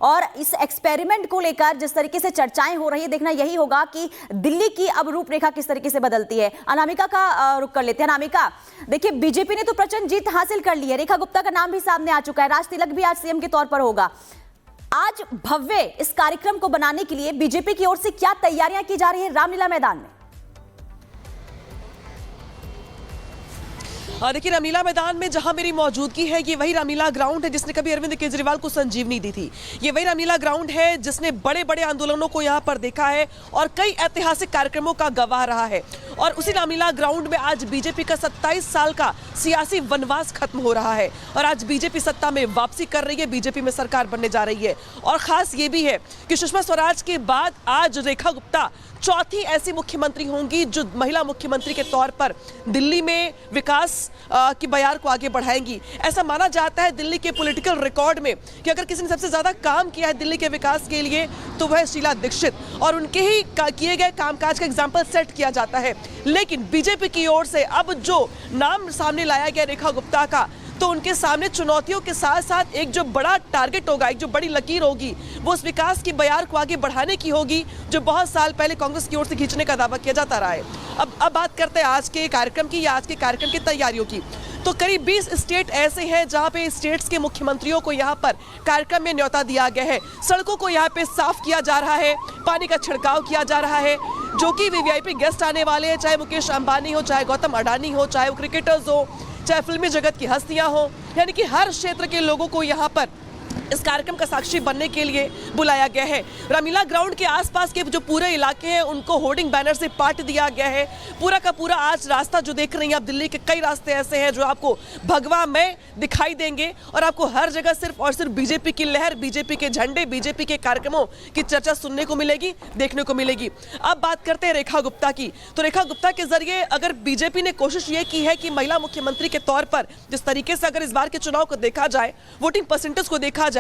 और इस एक्सपेरिमेंट को लेकर जिस तरीके से चर्चाएं हो रही है, देखना यही होगा कि दिल्ली की अब रूपरेखा किस तरीके से बदलती है। अनामिका का रुख कर लेते हैं। अनामिका, देखिए बीजेपी ने तो प्रचंड जीत हासिल कर ली है, रेखा गुप्ता का नाम भी सामने आ चुका है, राज तिलक भी आज सीएम के तौर पर होगा। आज भव्य इस कार्यक्रम को बनाने के लिए बीजेपी की ओर से क्या तैयारियां की जा रही है रामलीला मैदान में? देखिए रामलीला मैदान में जहां मेरी मौजूदगी है, ये वही रामलीला ग्राउंड है जिसने कभी अरविंद केजरीवाल को संजीवनी दी थी। ये वही रामलीला ग्राउंड है जिसने बड़े बड़े आंदोलनों को यहां पर देखा है और कई ऐतिहासिक कार्यक्रमों का गवाह रहा है। और उसी रामलीला ग्राउंड में आज बीजेपी का 27 साल का सियासी वनवास खत्म हो रहा है और आज बीजेपी सत्ता में वापसी कर रही है, बीजेपी में सरकार बनने जा रही है। और खास ये भी है कि सुषमा स्वराज के बाद आज रेखा गुप्ता चौथी ऐसी मुख्यमंत्री होंगी जो महिला मुख्यमंत्री के तौर पर दिल्ली में विकास की बयार को आगे बढ़ाएंगी। ऐसा माना जाता है दिल्ली के पॉलिटिकल रिकॉर्ड में कि अगर किसी ने सबसे ज्यादा काम किया है दिल्ली के विकास के लिए तो वह शीला दीक्षित, और उनके ही किए गए कामकाज का एग्जाम्पल सेट किया जाता है। लेकिन बीजेपी की ओर से अब जो नाम सामने लाया गया रेखा गुप्ता का, तो उनके सामने चुनौतियों के साथ साथ एक जो बड़ा टारगेट होगा, एक जो बड़ी लकीर होगी, वो उस विकास की बयार को आगे बढ़ाने की होगी जो बहुत साल पहले कांग्रेस की ओर से खींचने का दावा किया जाता रहा है। अब बात करते हैं आज के कार्यक्रम की या आज के कार्यक्रम की तैयारियों की। तो करीब 20 स्टेट ऐसे हैं जहां पे स्टेट्स के मुख्यमंत्रियों को यहां पर कार्यक्रम में न्योता दिया गया है। सड़कों को यहां पे साफ किया जा रहा है, पानी का छिड़काव किया जा रहा है। जो कि वीवीआईपी गेस्ट आने वाले हैं, चाहे मुकेश अंबानी हो, चाहे गौतम अडानी हो, चाहे वो क्रिकेटर्स हो, चाहे फिल्मी जगत की हस्तियां हो, यानी कि हर क्षेत्र के लोगों को यहाँ पर इस कार्यक्रम का साक्षी बनने के लिए बुलाया गया है। रामलीला ग्राउंड के आसपास के जो पूरे इलाके हैं उनको होर्डिंग बैनर से पाट दिया गया है। पूरा का पूरा आज रास्ता जो देख रही हैं आप, दिल्ली के कई रास्ते ऐसे हैं जो आपको भगवा में दिखाई देंगे और आपको हर जगह सिर्फ और सिर्फ बीजेपी की लहर, बीजेपी के झंडे, बीजेपी के कार्यक्रमों की चर्चा सुनने को मिलेगी, देखने को मिलेगी। अब बात करते हैं रेखा गुप्ता की। तो रेखा गुप्ता के जरिए अगर बीजेपी ने कोशिश ये की है कि महिला मुख्यमंत्री के तौर पर जिस तरीके से अगर इस बार के चुनाव को देखा जाए, वोटिंग परसेंटेज को देखा जाए,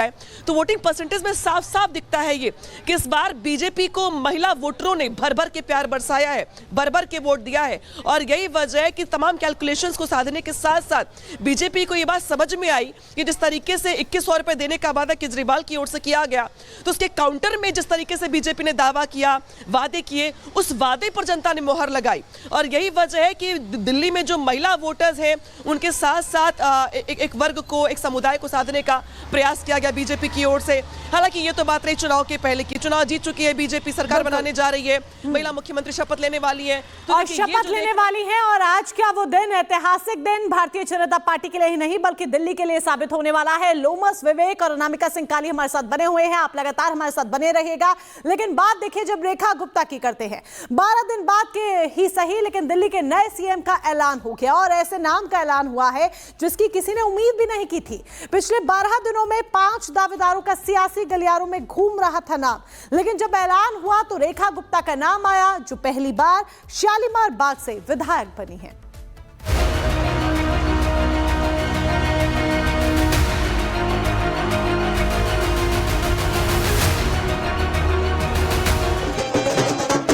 तो वोटिंग परसेंटेज में साफ साफ दिखता है ये कि इस बार बीजेपी को महिला वोटरों ने भर भर के प्यार बरसाया है, भर भर के वोट दिया है। और यही वजह है कि तमाम कैलकुलेशंस को साधने के साथ साथ बीजेपी को ये बात समझ में आई कि जिस तरीके से 2100 रुपए देने का वादा केजरीवाल की ओर से किया गया, तो उसके काउंटर में जिस तरीके से बीजेपी ने दावा किया, वादे किए, उस वादे पर जनता ने मोहर लगाई। और यही वजह है कि दिल्ली में जो महिला वोटर्स हैं उनके साथ साथ एक वर्ग को, एक समुदाय को साधने का प्रयास किया गया बीजेपी की ओर से। हालांकि ये तो बात रही चुनाव के पहले की, चुनाव जीत चुकी है बीजेपी, सरकार बनाने जा रही है, महिला मुख्यमंत्री शपथ लेने वाली है, तो और शपथ लेने वाली है। और आज क्या वो दिन, ऐतिहासिक दिन भारतीय जनता पार्टी के लिए ही नहीं बल्कि दिल्ली के लिए साबित होने वाला है। लोमस, विवेक और अनामिका सिंह काली हमारे साथ बने हुए हैं, आप लगातार हमारे साथ बने रहिएगा। लेकिन बात देखिए जब रेखा गुप्ता की करते हैं, 12 दिन बाद के ही सही लेकिन दिल्ली के नए सीएम का ऐलान हो गया और ऐसे नाम का ऐलान हुआ है जिसकी किसी ने उम्मीद भी नहीं की थी। पिछले 12 दिनों में 5 दावेदारों का सियासी गलियारों में घूम रहा था नाम, लेकिन जब ऐलान हुआ तो रेखा गुप्ता का नाम आया जो पहली बार शालीमार बाग से विधायक बनी है।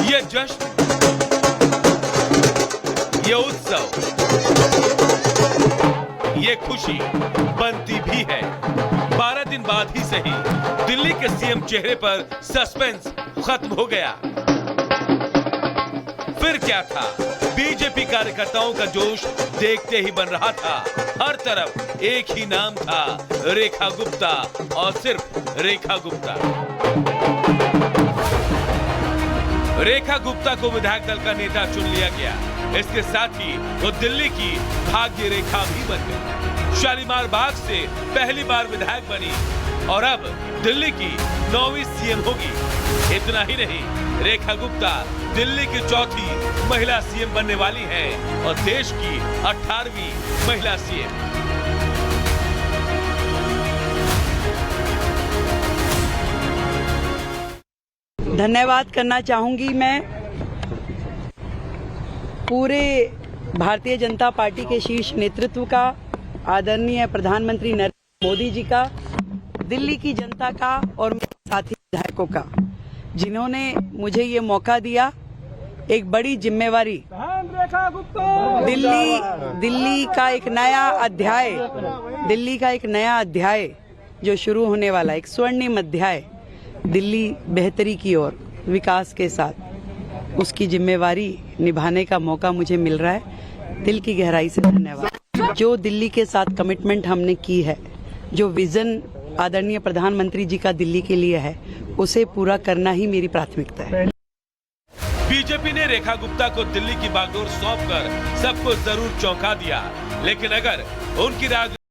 ये जश्न, ये उत्सव, ये खुशी बनती भी है 12 दिन बाद ही सही। दिल्ली के सीएम चेहरे पर सस्पेंस खत्म हो गया। फिर क्या था, बीजेपी कार्यकर्ताओं का जोश देखते ही बन रहा था। हर तरफ एक ही नाम था, रेखा गुप्ता, और सिर्फ रेखा गुप्ता। रेखा गुप्ता को विधायक दल का नेता चुन लिया गया। इसके साथ ही वो दिल्ली की भाग्य रेखा भी बन गई। शालीमार बाग से पहली बार विधायक बनी और अब दिल्ली की 9वीं सीएम होगी। इतना ही नहीं, रेखा गुप्ता दिल्ली की चौथी महिला सीएम बनने वाली हैं और देश की 18वीं महिला सीएम। धन्यवाद करना चाहूंगी मैं पूरे भारतीय जनता पार्टी के शीर्ष नेतृत्व का, आदरणीय प्रधानमंत्री नरेंद्र मोदी जी का, दिल्ली की जनता का और मेरे साथी विधायकों का, जिन्होंने मुझे ये मौका दिया। एक बड़ी जिम्मेवारी, दिल्ली का एक नया अध्याय जो शुरू होने वाला एक स्वर्णिम अध्याय दिल्ली बेहतरी की ओर विकास के साथ, उसकी जिम्मेवारी निभाने का मौका मुझे मिल रहा है। दिल की गहराई से धन्यवाद। जो दिल्ली के साथ कमिटमेंट हमने की है, जो विजन आदरणीय प्रधानमंत्री जी का दिल्ली के लिए है, उसे पूरा करना ही मेरी प्राथमिकता है। बीजेपी ने रेखा गुप्ता को दिल्ली की बागडोर सौंपकर सबको जरूर चौंका दिया, लेकिन अगर उनकी राजनीति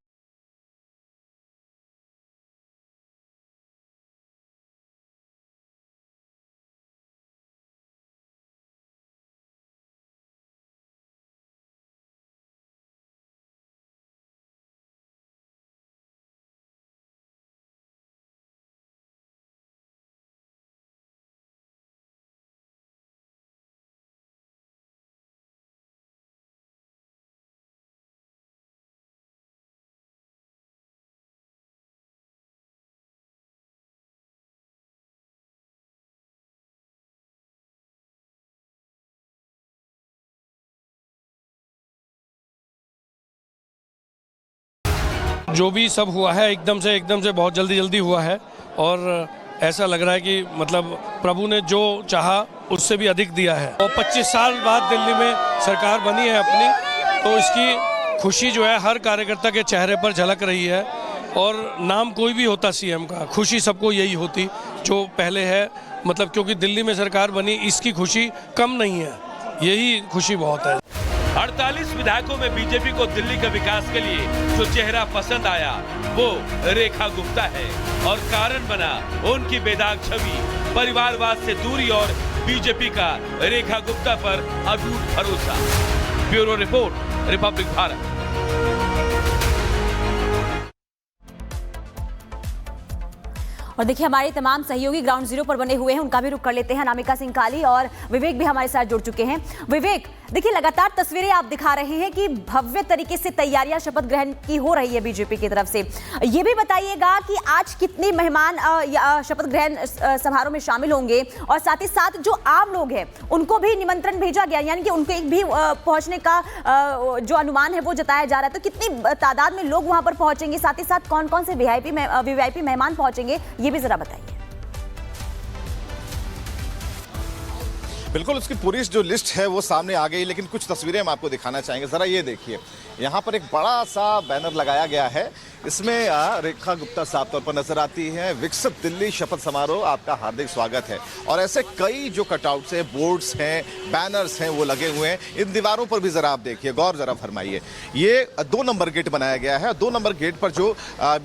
जो भी सब हुआ है एकदम से बहुत जल्दी हुआ है और ऐसा लग रहा है कि मतलब प्रभु ने जो चाहा उससे भी अधिक दिया है। और 25 साल बाद दिल्ली में सरकार बनी है अपनी, तो इसकी खुशी जो है हर कार्यकर्ता के चेहरे पर झलक रही है। और नाम कोई भी होता सीएम का, खुशी सबको यही होती जो पहले है, मतलब क्योंकि दिल्ली में सरकार बनी, इसकी खुशी कम नहीं है, यही खुशी बहुत है। 48 विधायकों में बीजेपी को दिल्ली के विकास के लिए जो चेहरा पसंद आया वो रेखा गुप्ता है और कारण बना उनकी बेदाग छवि, परिवारवाद से दूरी और बीजेपी का रेखा गुप्ता पर अटूट भरोसा। Bureau report, Republic Bharat. और देखिए हमारे तमाम सहयोगी ग्राउंड जीरो पर बने हुए हैं, उनका भी रुख कर लेते हैं। अनामिका सिंह काली और विवेक भी हमारे साथ जुड़ चुके हैं। विवेक, देखिए लगातार तस्वीरें आप दिखा रहे हैं कि भव्य तरीके से तैयारियां शपथ ग्रहण की हो रही है बीजेपी की तरफ से। ये भी बताइएगा कि आज कितने मेहमान शपथ ग्रहण समारोह में शामिल होंगे और साथ ही साथ जो आम लोग हैं उनको भी निमंत्रण भेजा गया, यानी कि उनको एक भी पहुंचने का जो अनुमान है वो जताया जा रहा है। तो कितनी तादाद में लोग वहां पर पहुंचेंगे, साथ ही साथ कौन कौन से वीआईपी मेहमान पहुंचेंगे, ये भी जरा बताइए। बिल्कुल, उसकी पूरी जो लिस्ट है वो सामने आ गई, लेकिन कुछ तस्वीरें हम आपको दिखाना चाहेंगे। जरा ये देखिए, यहाँ पर एक बड़ा सा बैनर लगाया गया है, इसमें रेखा गुप्ता साफ तौर पर नजर आती है। विकसित दिल्ली शपथ समारोह, आपका हार्दिक स्वागत है। और ऐसे कई जो कटआउट्स हैं, बोर्ड्स हैं, बैनर्स हैं, वो लगे हुए हैं। इन दीवारों पर भी जरा आप देखिए, गौर जरा फरमाइए। ये 2 नंबर गेट बनाया गया है। 2 नंबर गेट पर जो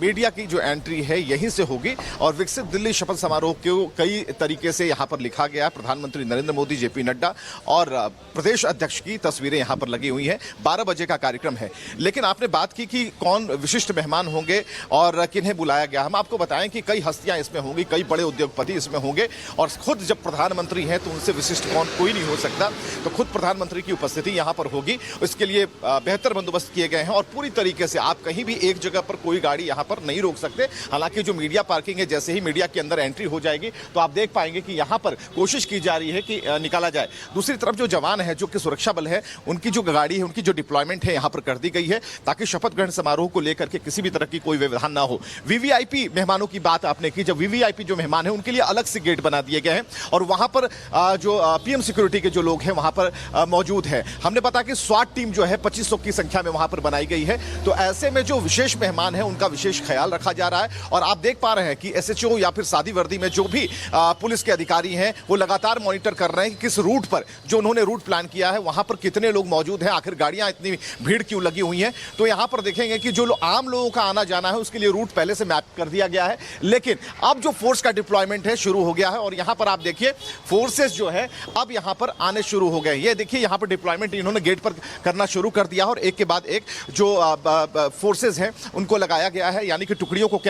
मीडिया की जो एंट्री है यहीं से होगी। और विकसित दिल्ली शपथ समारोह को कई तरीके से यहाँ पर लिखा गया है। प्रधानमंत्री नरेंद्र मोदी, जेपी नड्डा और प्रदेश अध्यक्ष की तस्वीरें यहाँ पर लगी हुई हैं। 12 बजे का कार्यक्रम है। लेकिन आपने बात की कि कौन विशिष्ट मेहमान होंगे और किन्हें बुलाया गया। हम आपको बताएं कि कई हस्तियां इसमें होंगी, कई बड़े उद्योगपति इसमें होंगे। और खुद जब प्रधानमंत्री हैं तो उनसे विशिष्ट कोई नहीं हो सकता। तो खुद प्रधानमंत्री की उपस्थिति यहाँ पर होगी। इसके लिए बेहतर बंदोबस्त किए गए हैं और पूरी तरीके से आप कहीं भी एक जगह पर कोई गाड़ी यहाँ पर नहीं रोक सकते। हालांकि जो मीडिया पार्किंग है, जैसे ही मीडिया के अंदर एंट्री हो जाएगी तो आप देख पाएंगे कि यहाँ पर कोशिश की जा रही है कि निकाला जाए। दूसरी तरफ जो जवान है, जो कि सुरक्षा बल है, उनकी जो गाड़ी है, उनकी जो डिप्लॉयमेंट है यहाँ पर कर दी गई है, ताकि शपथ ग्रहण समारोह को लेकर के किसी भी तरह की कोई व्यवधान ना हो। वीवीआईपी मेहमानों की बात आपने की, जब वीवीआईपी जो मेहमान है उनके लिए अलग से गेट बना दिए गए हैं और वहां पर जो पीएम सिक्योरिटी के जो लोग हैं वहां पर मौजूद है। हमने पता कि स्वाट टीम जो है 2500 की संख्या में वहां पर बनाई गई है। तो ऐसे में जो विशेष मेहमान है उनका विशेष ख्याल रखा जा रहा है। और आप देख पा रहे हैं कि एसएचओ या फिर सादी वर्दी में जो भी पुलिस के अधिकारी हैं वो लगातार मॉनिटर कर रहे हैं कि किस रूट पर, जो उन्होंने रूट प्लान किया है, वहां पर कितने लोग मौजूद हैं, आखिर गाड़ियां इतनी भीड़ क्यों लगी हुई हैं। तो यहां पर देखेंगे कि जो आम लोगों का आना जाना है उसके लिए रूट पहले से मैप कर दिया गया है। लेकिन अब जो फोर्स का डिप्लॉयमेंट है शुरू हो गया है और यहां पर आप देखिए फोर्सेस जो है अब यहां पर आने शुरू हो गए। ये देखिए यहां पर डिप्लॉयमेंट इन्होंने गेट पर करना शुरू कर दिया और एक के बाद एक जो फोर्सेस हैं उनको लगाया गया है, यानी कि टुकड़ियों को कह